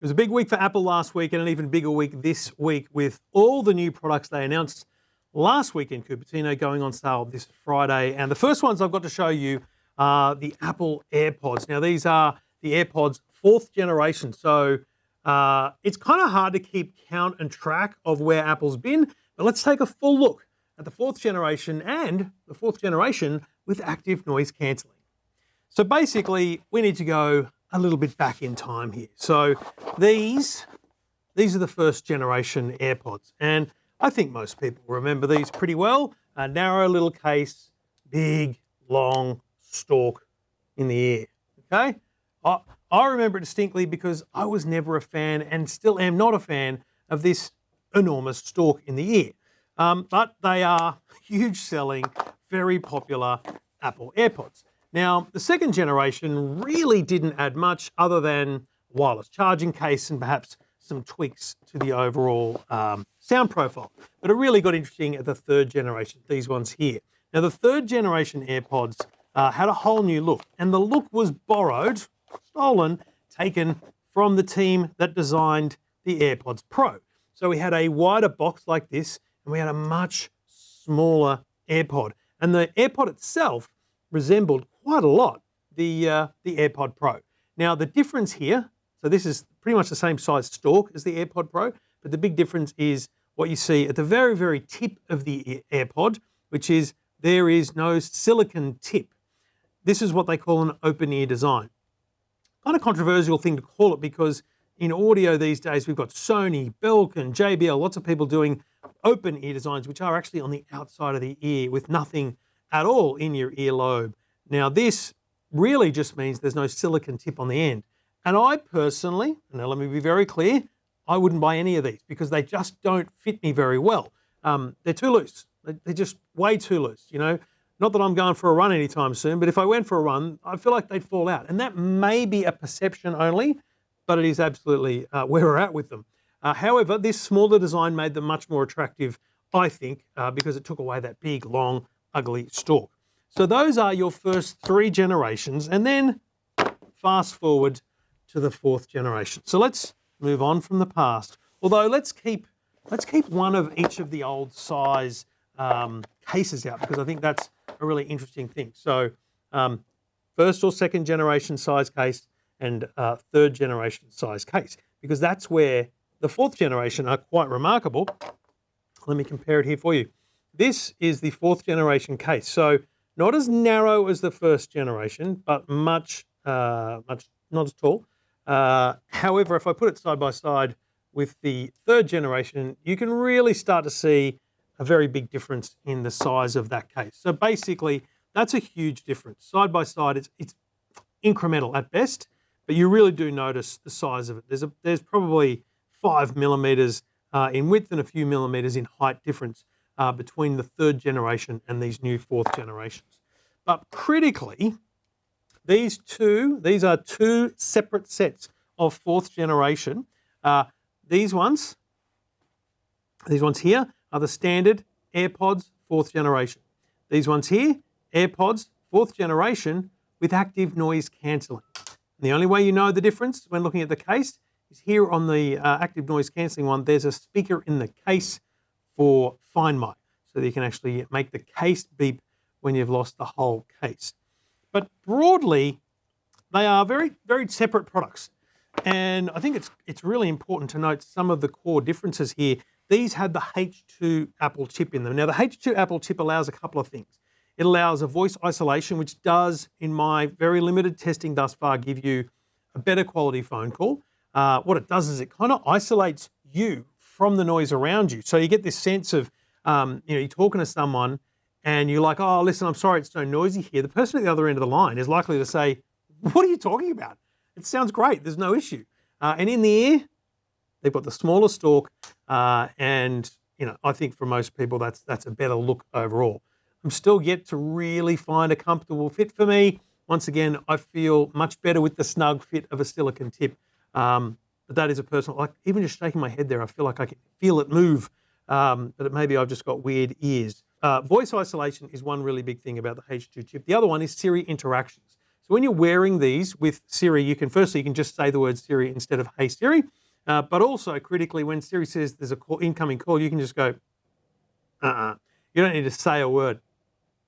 It was a big week for Apple last week and an even bigger week this week with all the new products they announced last week in Cupertino going on sale this Friday. And the first ones I've got to show you are the Apple AirPods. Now, these are the AirPods 4th generation. So it's kind of hard to keep count and track of where Apple's been, but let's take a full look at the 4th generation and the 4th generation with Active Noise Cancelling. So basically, we need to go a little bit back in time here. So these are the 1st generation AirPods, and I think most people remember these pretty well. A narrow little case, big, long stalk in the ear, okay? I remember it distinctly because I was never a fan and still am not a fan of this enormous stalk in the ear. But they are huge selling, very popular Apple AirPods. Now, the 2nd generation really didn't add much other than wireless charging case and perhaps some tweaks to the overall sound profile. But it really got interesting at the 3rd generation, these ones here. Now, the 3rd generation AirPods had a whole new look, and the look was borrowed, stolen, taken from the team that designed the AirPods Pro. So we had a wider box like this, and we had a much smaller AirPod. And the AirPod itself resembled quite a lot the AirPod Pro. Now, the difference here, so this is pretty much the same size stalk as the AirPod Pro, but the big difference is what you see at the very, very tip of the AirPod, which is there is no silicon tip. This is what they call an open ear design. Kind of controversial thing to call it because in audio these days we've got Sony, Belkin, JBL, lots of people doing open ear designs which are actually on the outside of the ear with nothing at all in your earlobe. Now this really just means there's no silicon tip on the end. And I personally, now let me be very clear, I wouldn't buy any of these because they just don't fit me very well. They're too loose. They're just way too loose, you know. Not that I'm going for a run anytime soon, but if I went for a run, I feel like they'd fall out. And that may be a perception only, but it is absolutely where we're at with them. However, this smaller design made them much more attractive, I think, because it took away that big, long, ugly stalk. So those are your first 3 generations, and then fast forward to the 4th generation. So let's move on from the past. Although let's keep one of each of the old size cases out because I think that's a really interesting thing. So 1st or 2nd generation size case and 3rd generation size case, because that's where the 4th generation are quite remarkable. Let me compare it here for you. This is the 4th generation case. So not as narrow as the 1st generation, but much not as tall. However, if I put it side by side with the 3rd generation, you can really start to see a very big difference in the size of that case. So basically, that's a huge difference. Side by side, it's incremental at best, but you really do notice the size of it. There's probably 5 millimeters in width and a few millimeters in height difference between the 3rd generation and these new 4th generations. But critically, these are 2 separate sets of 4th generation. These ones here are the standard AirPods 4th generation. These ones here, AirPods 4th generation with Active Noise Cancelling. And the only way you know the difference when looking at the case is here on the Active Noise Cancelling one, there's a speaker in the case for Find My, so that you can actually make the case beep when you've lost the whole case. But broadly, they are very, very separate products. And I think it's really important to note some of the core differences here. These had the H2 Apple chip in them. Now, the H2 Apple chip allows a couple of things. It allows a voice isolation, which does, in my very limited testing thus far, give you a better quality phone call. What it does is it kind of isolates you from the noise around you. So you get this sense of, you're talking to someone and you're like, oh, listen, I'm sorry, it's so noisy here. The person at the other end of the line is likely to say, what are you talking about? It sounds great. There's no issue. And in the ear, they've got the smaller stalk, and I think for most people that's a better look overall. I'm still yet to really find a comfortable fit for me. Once again, I feel much better with the snug fit of a silicon tip, but that is a personal. Like even just shaking my head there, I feel like I can feel it move. But maybe I've just got weird ears. Voice isolation is one really big thing about the H2 chip. The other one is Siri interactions. So So when you're wearing these with Siri, you can just say the word Siri instead of Hey Siri. But also critically, when Siri says there's a incoming call, you can just go, You don't need to say a word.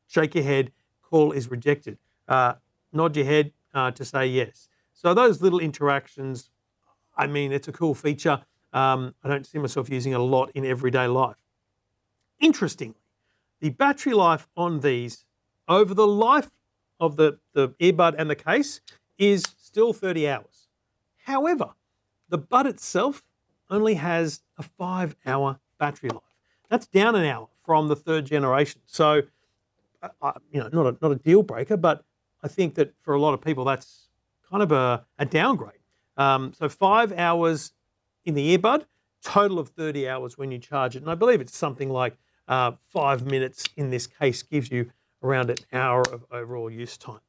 Shake your head, call is rejected. Nod your head to say yes. So those little interactions, I mean, it's a cool feature. I don't see myself using it a lot in everyday life. Interestingly, the battery life on these over the life of the earbud and the case is still 30 hours. However, the bud itself only has a 5-hour battery life. That's down an hour from the third generation. So, not a deal breaker, but I think that for a lot of people, that's kind of a downgrade. So 5 hours in the earbud, total of 30 hours when you charge it. And I believe it's something like 5 minutes in this case gives you around an hour of overall use time.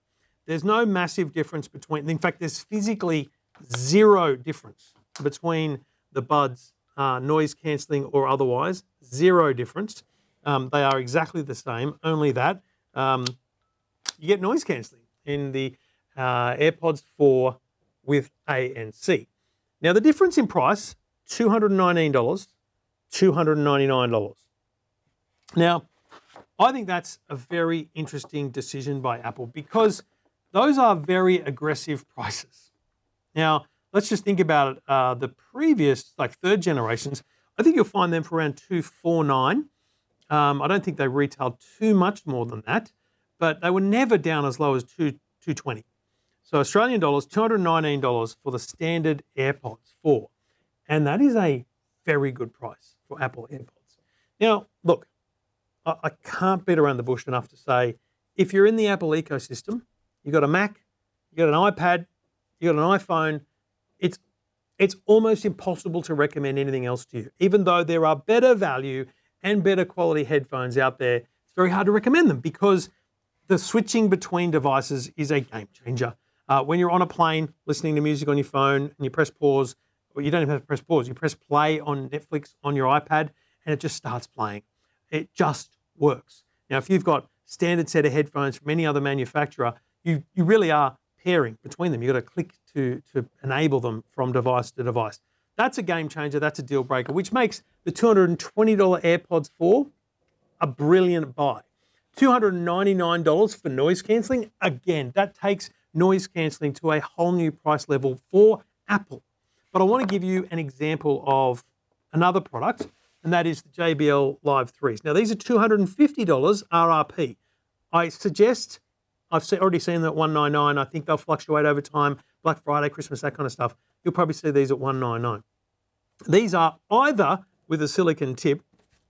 There's no massive difference between, in fact, there's physically zero difference between the buds, noise cancelling or otherwise, zero difference. They are exactly the same, only that you get noise cancelling in the AirPods 4 with A and C. Now, the difference in price, $219, $299. Now, I think that's a very interesting decision by Apple because those are very aggressive prices. Now, let's just think about it. The previous, like third generations, I think you'll find them for around $249. I don't think they retailed too much more than that, but they were never down as low as $220. So Australian dollars, $219 for the standard AirPods 4. And that is a very good price for Apple AirPods. Now, look, I can't beat around the bush enough to say, if you're in the Apple ecosystem, you've got a Mac, you've got an iPad, you've got an iPhone, it's almost impossible to recommend anything else to you. Even though there are better value and better quality headphones out there, it's very hard to recommend them because the switching between devices is a game changer. When you're on a plane listening to music on your phone and you press pause, or you don't even have to press pause, you press play on Netflix on your iPad and it just starts playing. It just works. Now, if you've got standard set of headphones from any other manufacturer, you really are pairing between them. You've got to click to enable them from device to device. That's a game changer. That's a deal breaker, which makes the $220 AirPods 4 a brilliant buy. $299 for noise cancelling. Again, that takes noise cancelling to a whole new price level for Apple. But I want to give you an example of another product, and that is the JBL Live 3s. Now, these are $250 RRP. I suggest, I've already seen them at $199. I think they'll fluctuate over time, Black Friday, Christmas, that kind of stuff. You'll probably see these at $199. These are either with a silicon tip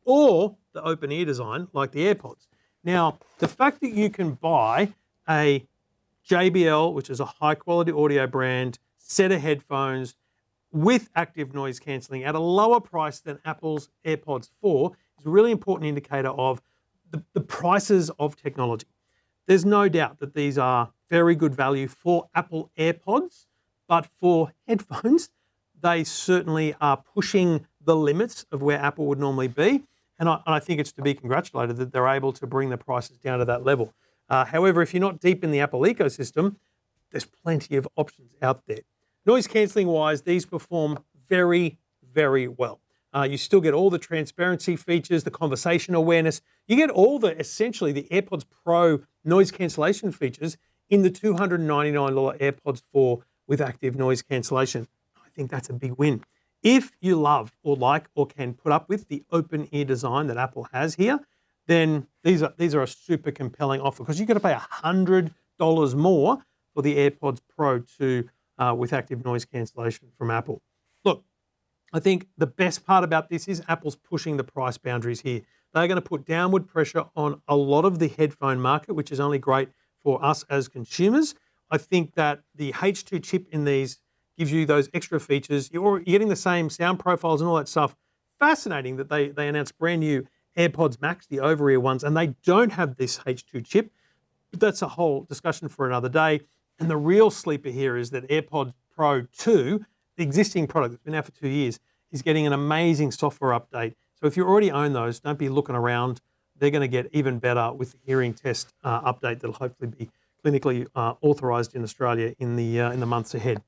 or the open ear design, like the AirPods. Now, the fact that you can buy a JBL, which is a high-quality audio brand, set of headphones with active noise cancelling at a lower price than Apple's AirPods 4 is a really important indicator of the prices of technology. There's no doubt that these are very good value for Apple AirPods, but for headphones, they certainly are pushing the limits of where Apple would normally be. And I think it's to be congratulated that they're able to bring the prices down to that level. However, if you're not deep in the Apple ecosystem, there's plenty of options out there. Noise cancelling wise, these perform very, very well. You still get all the transparency features, the conversation awareness. You get all essentially the AirPods Pro noise cancellation features in the $299 AirPods 4 with active noise cancellation. I think that's a big win. If you love or like or can put up with the open ear design that Apple has here, then these are a super compelling offer because you've got to pay $100 more for the AirPods Pro 2 with active noise cancellation from Apple. Look, I think the best part about this is Apple's pushing the price boundaries here. They're going to put downward pressure on a lot of the headphone market, which is only great for us as consumers. I think that the H2 chip in these gives you those extra features. You're getting the same sound profiles and all that stuff. Fascinating that they announced brand new AirPods Max, the over-ear ones, and they don't have this H2 chip. But that's a whole discussion for another day. And the real sleeper here is that AirPods Pro 2, the existing product that's been out for 2 years, is getting an amazing software update. So if you already own those, don't be looking around. They're going to get even better with the hearing test update that'll hopefully be clinically authorized in Australia in the months ahead.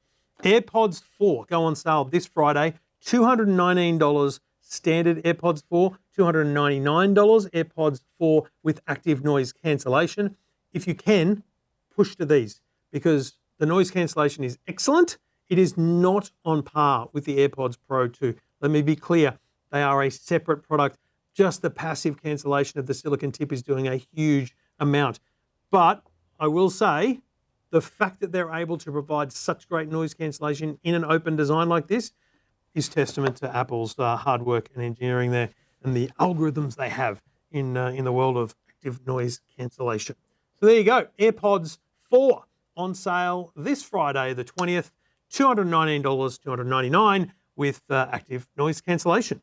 AirPods 4 go on sale this Friday, $219 standard AirPods 4, $299 AirPods 4 with active noise cancellation. If you can, push to these because the noise cancellation is excellent. It is not on par with the AirPods Pro 2. Let me be clear, they are a separate product. Just the passive cancellation of the silicon tip is doing a huge amount. But I will say, the fact that they're able to provide such great noise cancellation in an open design like this is testament to Apple's hard work and engineering there and the algorithms they have in the world of active noise cancellation. So there you go, AirPods 4 on sale this Friday, the 20th, $219, $299 with active noise cancellation.